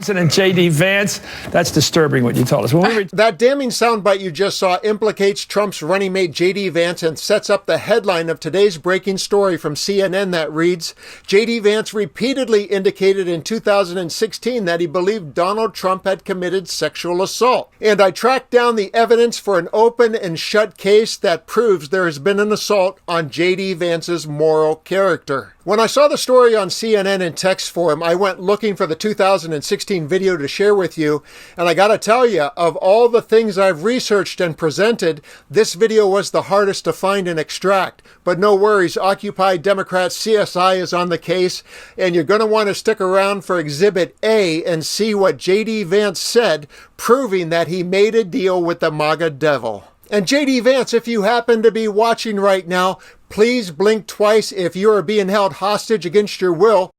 President JD Vance. That's disturbing what you told us. That damning soundbite you just saw implicates Trump's running mate JD Vance and sets up the headline of today's breaking story from CNN that reads, JD Vance repeatedly indicated in 2016 that he believed Donald Trump had committed sexual assault. And I tracked down the evidence for an open and shut case that proves there has been an assault on JD Vance's moral character. When I saw the story on CNN in text form, I went looking for the 2016 video to share with you, and I gotta tell you, of all the things I've researched and presented, this video was the hardest to find and extract. But no worries, Occupy Democrat CSI is on the case, and you're gonna want to stick around for Exhibit A and see what JD Vance said, proving that he made a deal with the MAGA devil. And JD Vance, if you happen to be watching right now, please blink twice if you are being held hostage against your will,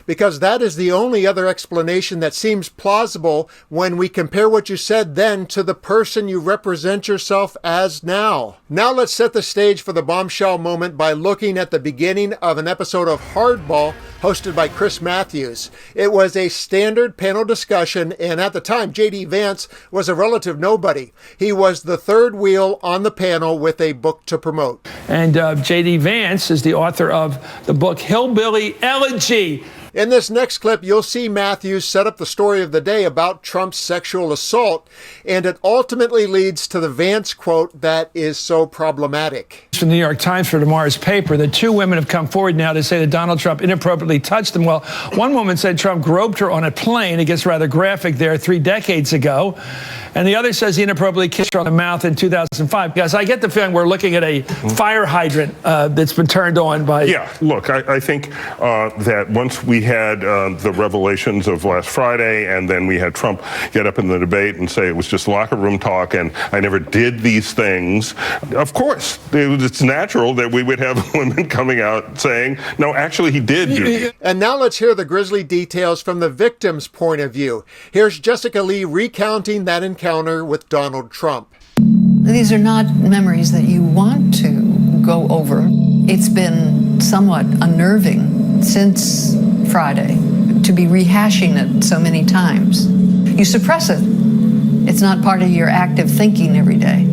because that is the only other explanation that seems plausible when we compare what you said then to the person you represent yourself as now. Now let's set the stage for the bombshell moment by looking at the beginning of an episode of Hardball hosted by Chris Matthews. It was a standard panel discussion, and at the time, JD Vance was a relative nobody. He was the third wheel on the panel with a book to promote. And JD Vance is the author of the book Hillbilly Elegy. In this next clip, you'll see Matthews set up the story of the day about Trump's sexual assault, and it ultimately leads to the Vance quote that is so problematic. From the New York Times for tomorrow's paper, the two women have come forward now to say that Donald Trump inappropriately touched them. Well, one woman said Trump groped her on a plane. It gets rather graphic there 3 decades ago. And the other says he inappropriately kissed her on the mouth in 2005. Guys, I get the feeling we're looking at a fire hydrant that's been turned on by... Yeah, look, I think that once we had the revelations of last Friday, and then we had Trump get up in the debate and say it was just locker room talk and I never did these things, of course, it's natural that we would have women coming out saying, no, actually he did do it. And now let's hear the grisly details from the victim's point of view. Here's Jessica Lee recounting that encounter with Donald Trump. These are not memories that you want to go over. It's been somewhat unnerving since Friday to be rehashing it so many times. You suppress it. It's not part of your active thinking every day,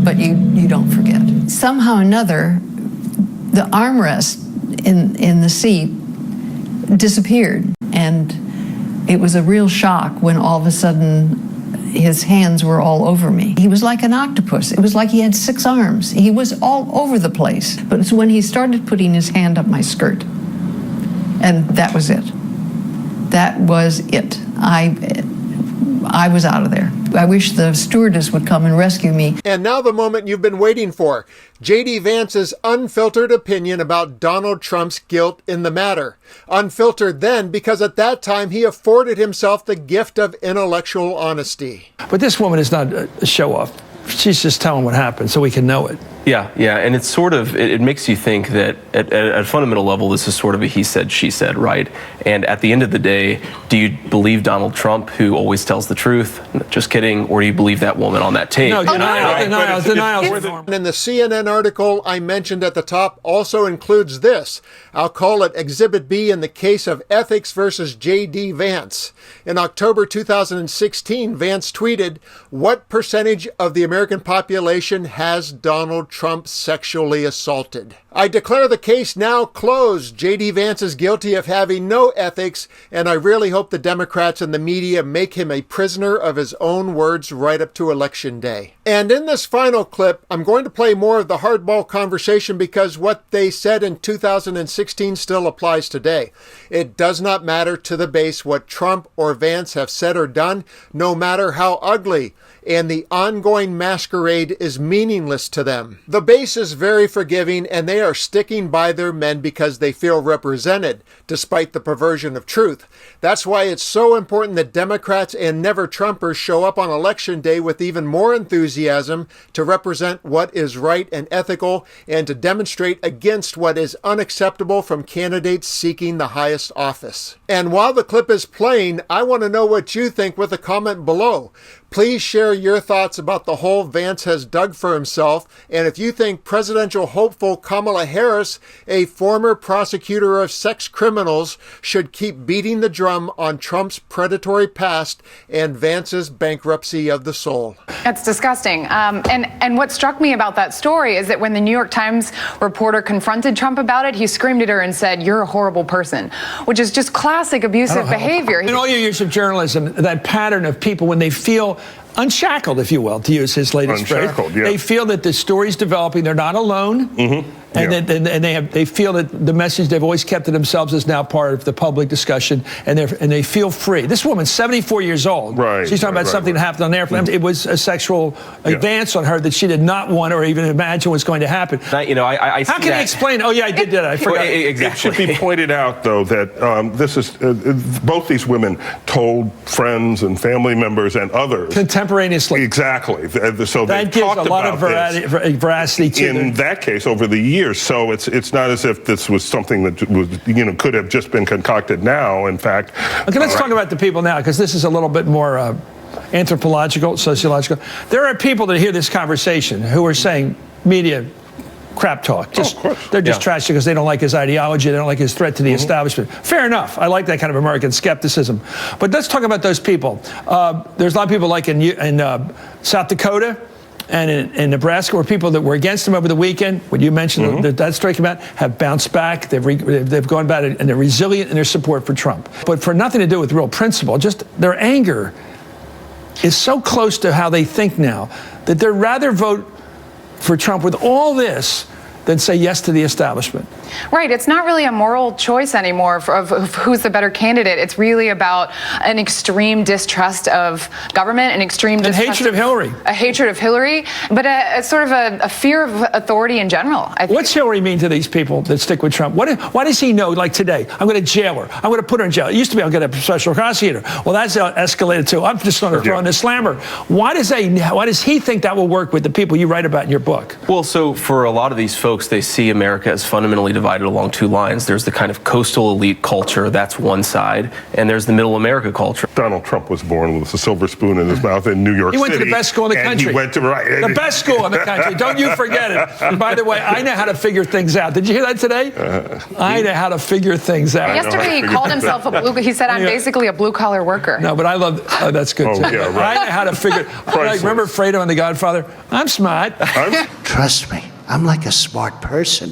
but you don't forget. Somehow or another, the armrest in the seat disappeared, and it was a real shock when all of a sudden his hands were all over me. He was like an octopus. It was like he had 6 arms. He was all over the place. But it's when he started putting his hand up my skirt, and that was it. That was it. I was out of there. I wish the stewardess would come and rescue me. And now the moment you've been waiting for. JD Vance's unfiltered opinion about Donald Trump's guilt in the matter. Unfiltered then because at that time he afforded himself the gift of intellectual honesty. But this woman is not a show-off. She's just telling what happened so we can know it. Yeah, and it's sort of, it makes you think that at a fundamental level, this is sort of a he said, she said, right? And at the end of the day, do you believe Donald Trump, who always tells the truth? Just kidding. Or do you believe that woman on that tape? No, denial. And the CNN article I mentioned at the top also includes this. I'll call it Exhibit B in the case of ethics versus JD Vance. In October 2016, Vance tweeted, "What percentage of the American population has Donald Trump sexually assaulted?" I declare the case now closed. JD Vance is guilty of having no ethics, and I really hope the Democrats and the media make him a prisoner of his own words right up to Election Day. And in this final clip, I'm going to play more of the hardball conversation because what they said in 2016 still applies today. It does not matter to the base what Trump or Vance have said or done, no matter how ugly, and the ongoing masquerade is meaningless to them. The base is very forgiving, and they are sticking by their men because they feel represented, despite the perversion of truth. That's why it's so important that Democrats and never-Trumpers show up on Election Day with even more enthusiasm to represent what is right and ethical and to demonstrate against what is unacceptable from candidates seeking the highest office. And while the clip is playing, I want to know what you think with a comment below. Please share your thoughts about the hole Vance has dug for himself, and if you think presidential hopeful Kamala Harris, a former prosecutor of sex criminals, should keep beating the drum on Trump's predatory past and Vance's bankruptcy of the soul. That's disgusting. And what struck me about that story is that when the New York Times reporter confronted Trump about it, he screamed at her and said, "You're a horrible person," which is just classic abusive behavior. In all your years of journalism, that pattern of people when they feel unshackled, if you will, to use his latest phrase, they feel that the story's developing, they're not alone, and they feel that the message they've always kept to themselves is now part of the public discussion, and they feel free. This woman's 74 years old. She's talking about something that happened on the airplane. It was a sexual advance on her that she did not want or even imagine was going to happen. I How can you explain? Oh yeah, I did that. I forgot. Well, exactly. It should be pointed out, though, that this is both these women told friends and family members and others contemporaneously. Exactly. So that gives a lot of veracity to in that case over the years. So it's not as if this was something that was could have just been concocted now. In fact, okay, let's talk about the people now, because this is a little bit more anthropological, sociological. There are people that hear this conversation who are saying media crap talk. They're just trashy because they don't like his ideology. They don't like his threat to the establishment. Fair enough. I like that kind of American skepticism. But let's talk about those people. There's a lot of people like in South Dakota and in Nebraska, where people that were against him over the weekend, when you mentioned that story came out, have bounced back. They've gone about it, and they're resilient in their support for Trump. But for nothing to do with real principle, just their anger is so close to how they think now that they'd rather vote for Trump with all this than say yes to the establishment. Right. It's not really a moral choice anymore of who's the better candidate. It's really about an extreme distrust of government, an extreme distrust hatred of Hillary. A hatred of Hillary, but a sort of a fear of authority in general. I think. What's Hillary mean to these people that stick with Trump? Why does he know, like today, I'm going to jail her. I'm going to put her in jail. It used to be I'll get a special prosecutor. Well, that's escalated too. I'm just going to throw in the slammer. Why does he think that will work with the people you write about in your book? Well, so for a lot of these folks, they see America as fundamentally divided along two lines. There's the kind of coastal elite culture, that's one side, and there's the middle America culture. Donald Trump was born with a silver spoon in his mouth in New York City. He went to the best school in the country. He went to the best school in the country. Don't you forget it. And by the way, I know how to figure things out. Did you hear that today? I know how to figure things out. Yesterday he called himself he said, I'm basically a blue-collar worker. No, but I love, that's good too. Yeah, right. I know how to figure, like, remember Fredo and the Godfather? I'm smart. Trust me, I'm like a smart person.